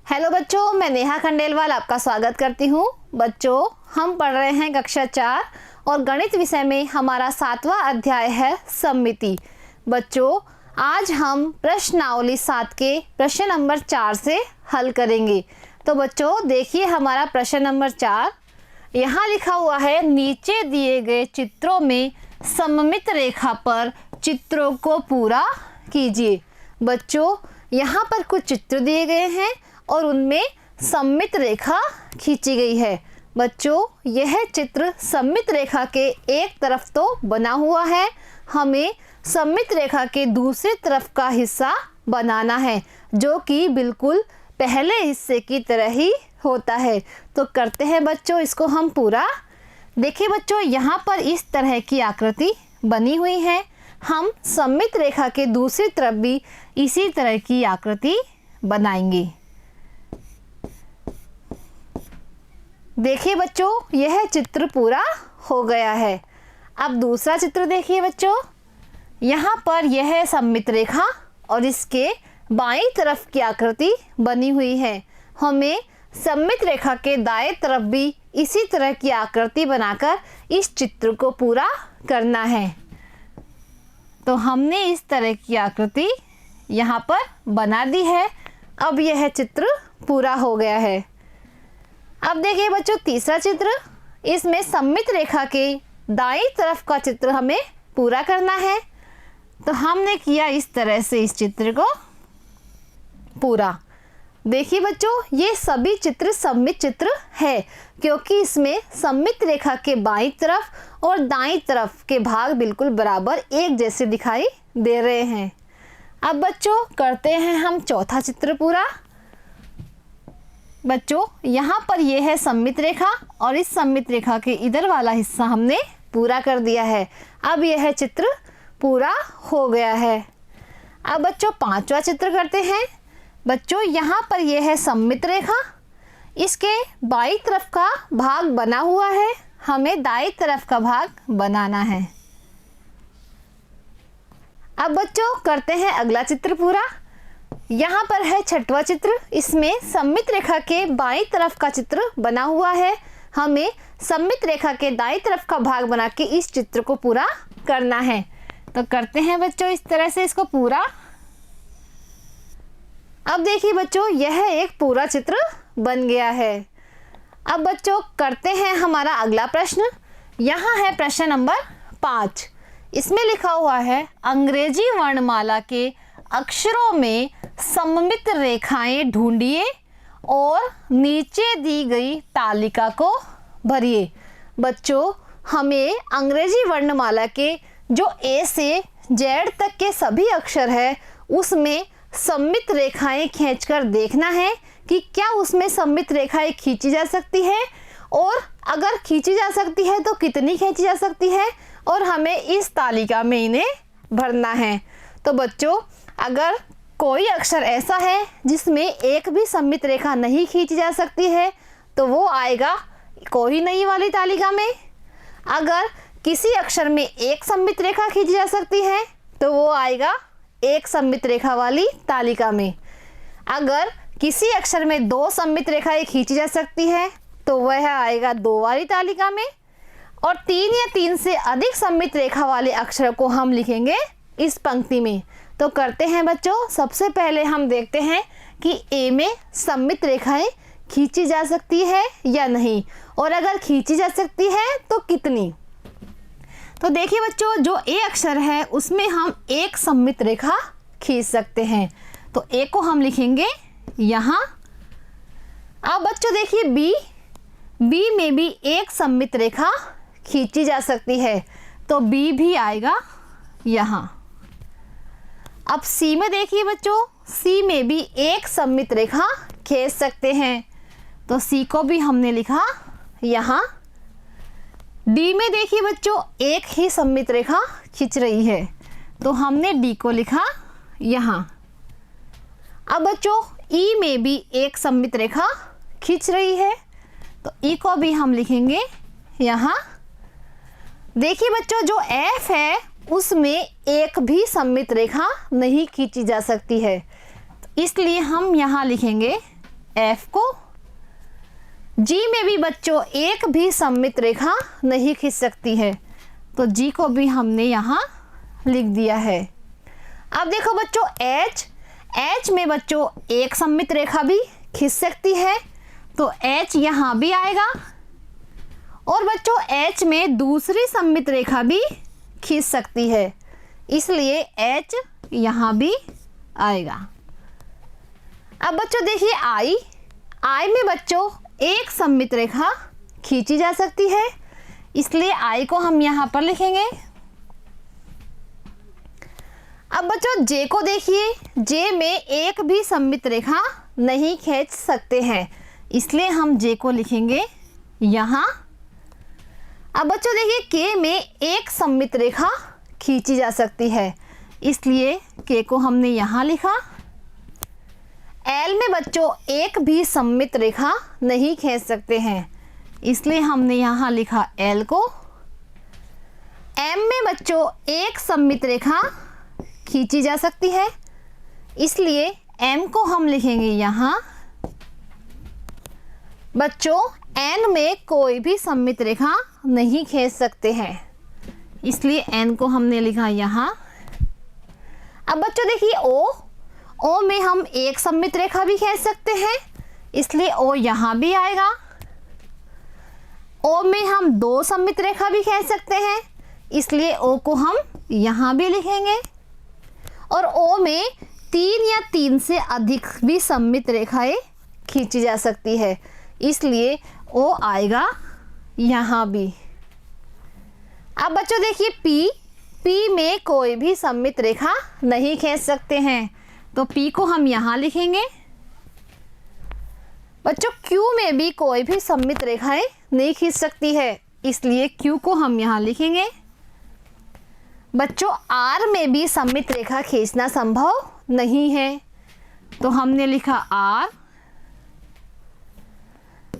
Hello बच्चों, मैं नेहा खंडेलवाल आपका स्वागत करती हूँ। बच्चों, हम पढ़ रहे हैं कक्षा 4 और गणित विषय में हमारा 7वां अध्याय है सममिति। बच्चों, आज हम प्रश्नावली 7 के प्रश्न नंबर 4 से हल करेंगे। तो बच्चों देखिए हमारा प्रश्न नंबर 4। यहाँ लिखा हुआ है, नीचे दिए गए चित्रों में सममित रेखा पर चित्रों को पूरा कीजिए। बच्चों, यहाँ पर कुछ चित्र दिए गए हैं और उनमें सममित रेखा खींची गई है। बच्चों, यह चित्र सममित रेखा के एक तरफ तो बना हुआ है, हमें सममित रेखा के दूसरी तरफ का हिस्सा बनाना है, जो कि बिल्कुल पहले हिस्से की तरह ही होता है। तो करते हैं बच्चों इसको हम पूरा। देखिए बच्चों, यहाँ पर इस तरह की आकृति बनी हुई है। हम सममित रेखा के दूसरी तरफ भी इसी तरह की आकृति बनाएंगे। देखिए बच्चों, यह चित्र पूरा हो गया है। अब दूसरा चित्र देखिए बच्चों, यहाँ पर यह सममित रेखा और इसके बाईं तरफ की आकृति बनी हुई है। हमें सममित रेखा के दाएं तरफ भी इसी तरह की आकृति बनाकर इस चित्र को पूरा करना है। तो हमने इस तरह की आकृति यहाँ पर बना दी है। अब यह चित्र पूरा हो गया है। अब देखिए बच्चों तीसरा चित्र, इसमें सममित रेखा के दाईं तरफ का चित्र हमें पूरा करना है। तो हमने किया इस तरह से इस चित्र को पूरा। देखिए बच्चों, ये सभी चित्र सममित चित्र है, क्योंकि इसमें सममित रेखा के बाईं तरफ और दाईं तरफ के भाग बिल्कुल बराबर एक जैसे दिखाई दे रहे हैं। अब बच्चों करते हैं हम चौथा चित्र पूरा। बच्चों, यहाँ पर यह है सममित रेखा और इस सममित रेखा के इधर वाला हिस्सा हमने पूरा कर दिया है। अब यह चित्र पूरा हो गया है। अब बच्चों पांचवा चित्र करते हैं। बच्चों, यहाँ पर यह है सममित रेखा, इसके बाईं तरफ का भाग बना हुआ है, हमें दाईं तरफ का भाग बनाना है। अब बच्चों करते हैं अगला चित्र पूरा। यहाँ पर है छठवां चित्र, इसमें सममित रेखा के बाईं तरफ का चित्र बना हुआ है, हमें सममित रेखा के दाईं तरफ का भाग बना के इस चित्र को पूरा करना है। तो करते हैं बच्चों इस तरह से इसको पूरा। अब देखिए बच्चों, यह एक पूरा चित्र बन गया है। अब बच्चों करते हैं हमारा अगला प्रश्न। यहाँ है प्रश्न नंबर 5। इसमें लिखा हुआ है, अंग्रेजी वर्णमाला के अक्षरों में सममित रेखाएं ढूंढिए और नीचे दी गई तालिका को भरिए। बच्चों, हमें अंग्रेजी वर्णमाला के जो ए से जेड तक के सभी अक्षर है उसमें सममित रेखाएं खींचकर देखना है कि क्या उसमें सममित रेखाएं खींची जा सकती है, और अगर खींची जा सकती है तो कितनी खींची जा सकती है, और हमें इस तालिका में इन्हें भरना है। तो बच्चों, अगर कोई अक्षर ऐसा है जिसमें एक भी सममित रेखा नहीं खींची जा सकती है तो वो आएगा कोई नहीं वाली तालिका में। अगर किसी अक्षर में एक सममित रेखा खींची जा सकती है तो वो आएगा एक सममित रेखा वाली तालिका में। अगर किसी अक्षर में दो सममित रेखाएं खींची जा सकती है तो वह आएगा 2 वाली तालिका में, और 3 या 3 से अधिक सममित रेखा वाले अक्षर को हम लिखेंगे इस पंक्ति में। तो करते हैं बच्चों, सबसे पहले हम देखते हैं कि ए में सममित रेखाएं खींची जा सकती है या नहीं, और अगर खींची जा सकती है तो कितनी। तो देखिए बच्चों, जो ए अक्षर है उसमें हम एक सममित रेखा खींच सकते हैं, तो ए को हम लिखेंगे यहाँ। अब बच्चों देखिए बी में भी एक सममित रेखा खींची जा सकती है, तो बी भी आएगा यहाँ। अब सी में देखिए बच्चों, सी में भी एक सममित रेखा खींच सकते हैं, तो सी को भी हमने लिखा यहाँ। डी में देखिए बच्चों, एक ही सममित रेखा खींच रही है, तो हमने डी को लिखा यहाँ। अब बच्चों ई में भी एक सममित रेखा खींच रही है, तो ई को भी हम लिखेंगे यहाँ। देखिए बच्चों, जो एफ है उसमें एक भी सममित रेखा नहीं खींची जा सकती है, तो इसलिए हम यहाँ लिखेंगे एफ को। जी में भी बच्चों एक भी सममित रेखा नहीं खींच सकती है, तो जी को भी हमने यहाँ लिख दिया है। अब देखो बच्चों एच में बच्चों एक सममित रेखा भी खींच सकती है, तो एच यहाँ भी आएगा। और बच्चों एच में दूसरी सममित रेखा भी खींच सकती है, इसलिए एच यहाँ भी आएगा। अब बच्चों देखिए आई में बच्चों एक सममित रेखा खींची जा सकती है, इसलिए आई को हम यहाँ पर लिखेंगे। अब बच्चों जे को देखिए, जे में एक भी सममित रेखा नहीं खींच सकते हैं, इसलिए हम जे को लिखेंगे यहाँ। अब बच्चों देखिए के में एक सममित रेखा खींची जा सकती है, इसलिए के को हमने यहाँ लिखा। एल में बच्चों एक भी सममित रेखा नहीं खींच सकते हैं, इसलिए हमने यहाँ लिखा एल को। एम में बच्चों एक सममित रेखा खींची जा सकती है, इसलिए एम को हम लिखेंगे यहाँ। बच्चों एन में कोई भी सममित रेखा नहीं खींच सकते हैं, इसलिए एन को हमने लिखा यहाँ। अब बच्चों देखिए ओ में हम एक सममित रेखा भी खींच सकते हैं, इसलिए ओ यहाँ भी आएगा। ओ में हम दो सममित रेखा भी खींच सकते हैं, इसलिए ओ को हम यहाँ भी लिखेंगे। और ओ में तीन या तीन से अधिक भी सममित रेखाएं खींची जा सकती है, इसलिए ओ आएगा यहाँ भी। अब बच्चों देखिए पी में कोई भी सममित रेखा नहीं खींच सकते हैं, तो पी को हम यहाँ लिखेंगे। बच्चों क्यू में भी कोई भी सममित रेखाएं नहीं खींच सकती है, इसलिए क्यू को हम यहाँ लिखेंगे। बच्चों आर में भी सममित रेखा खींचना संभव नहीं है, तो हमने लिखा आर।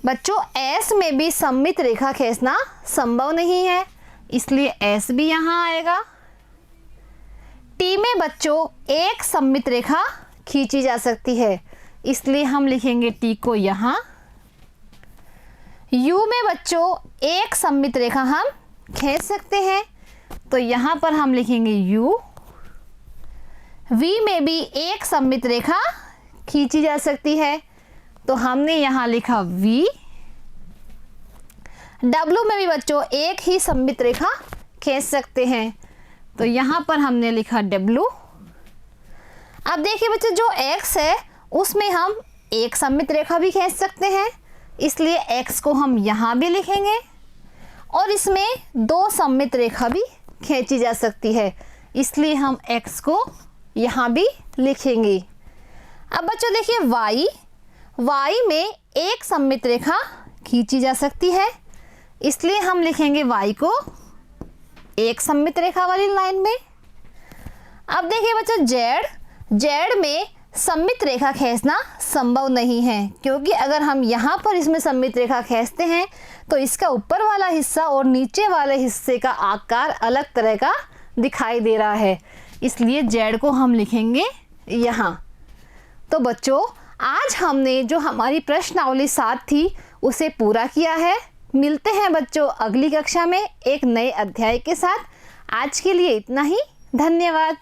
बच्चों एस में भी सममित रेखा खींचना संभव नहीं है, इसलिए एस भी यहाँ आएगा। टी में बच्चों एक सममित रेखा खींची जा सकती है, इसलिए हम लिखेंगे टी को यहाँ। यू में बच्चों एक सममित रेखा हम खींच सकते हैं, तो यहाँ पर हम लिखेंगे यू। वी में भी एक सममित रेखा खींची जा सकती है, तो हमने यहाँ लिखा वी। डब्लू में भी बच्चों एक ही सममित रेखा खींच सकते हैं, तो यहाँ पर हमने लिखा डब्लू। अब देखिए बच्चों जो एक्स है उसमें हम एक सममित रेखा भी खींच सकते हैं, इसलिए एक्स को हम यहाँ भी लिखेंगे। और इसमें दो सममित रेखा भी खींची जा सकती है, इसलिए हम एक्स को यहाँ भी लिखेंगे। अब बच्चों देखिए वाई में एक सममित रेखा खींची जा सकती है, इसलिए हम लिखेंगे वाई को एक सममित रेखा वाली लाइन में। अब देखिए बच्चों जेड में सममित रेखा खींचना संभव नहीं है, क्योंकि अगर हम यहाँ पर इसमें सममित रेखा खींचते हैं तो इसका ऊपर वाला हिस्सा और नीचे वाले हिस्से का आकार अलग तरह का दिखाई दे रहा है, इसलिए जेड को हम लिखेंगे यहाँ। तो बच्चों आज हमने जो हमारी प्रश्नावली 7 थी उसे पूरा किया है। मिलते हैं बच्चों अगली कक्षा में एक नए अध्याय के साथ। आज के लिए इतना ही। धन्यवाद।